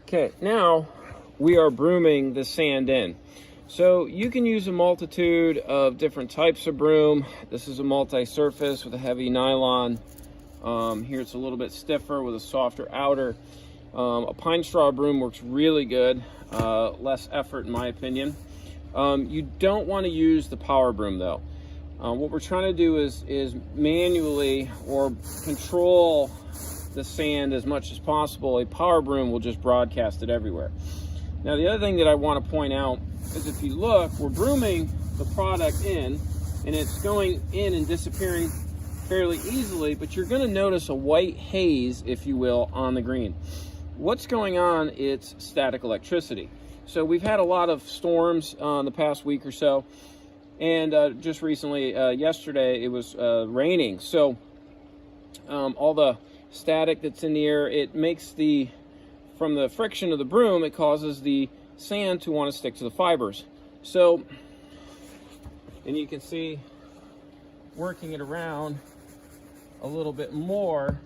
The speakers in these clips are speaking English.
Okay, now we are brooming the sand in. So you can use a multitude of different types of broom. This is a multi-surface with a heavy nylon. Here it's a little bit stiffer with a softer outer. A pine straw broom works really good, less effort in my opinion. You don't want to use the power broom though. What we're trying to do is manually or control the sand as much as possible. A power broom will just broadcast it everywhere. Now the other thing that I want to point out is if you look, we're brooming the product in and it's going in and disappearing fairly easily, but you're going to notice a white haze, if you will, on the green. What's going on? It's static electricity. So we've had a lot of storms in the past week or so, and just recently, yesterday, it was raining. So all the static that's in the air, it makes from the friction of the broom, it causes the sand to want to stick to the fibers. So, and you can see working it around a little bit more,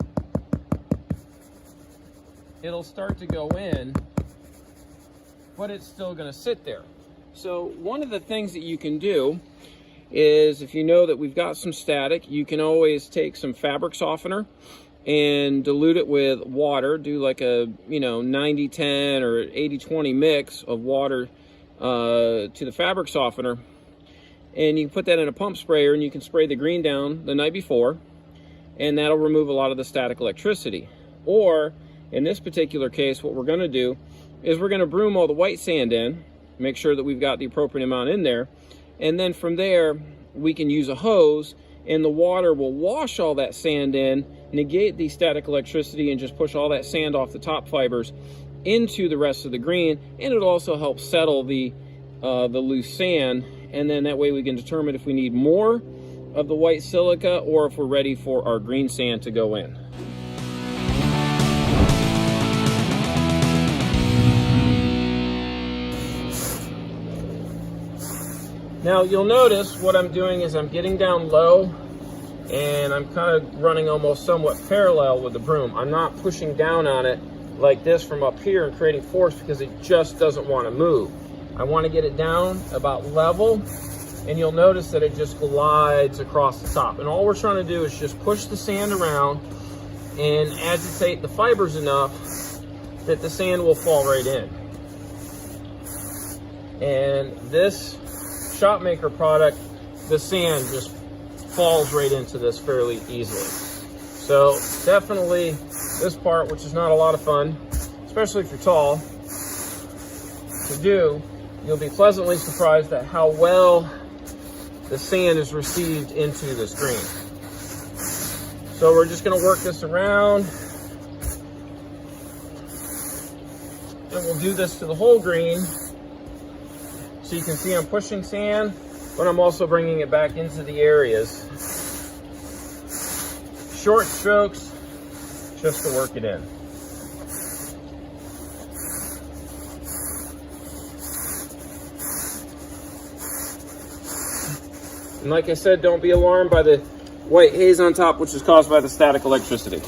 it'll start to go in, but it's still going to sit there. So one of the things that you can do is, if you know that we've got some static, you can always take some fabric softener and dilute it with water. Do like a 90-10 or 80-20 mix of water to the fabric softener, and you can put that in a pump sprayer and you can spray the green down the night before, and that'll remove a lot of the static electricity. Or in this particular case, what we're going to do is we're going to broom all the white sand in, make sure that we've got the appropriate amount in there, and then from there we can use a hose and the water will wash all that sand in, negate the static electricity, and just push all that sand off the top fibers into the rest of the green. And it'll also help settle the loose sand, and then that way we can determine if we need more of the white silica or if we're ready for our green sand to go in. Now you'll notice what I'm doing is I'm getting down low and I'm kind of running almost somewhat parallel with the broom. I'm not pushing down on it like this from up here and creating force, because it just doesn't want to move. I want to get it down about level, and you'll notice that it just glides across the top. And all we're trying to do is just push the sand around and agitate the fibers enough that the sand will fall right in. And this Shopmaker product, the sand just falls right into this fairly easily. So definitely this part, which is not a lot of fun, especially if you're tall, to do, you'll be pleasantly surprised at how well the sand is received into this green. So we're just going to work this around, and we'll do this to the whole green. So you can see I'm pushing sand, but I'm also bringing it back into the areas. Short strokes, just to work it in. And like I said, don't be alarmed by the white haze on top, which is caused by the static electricity.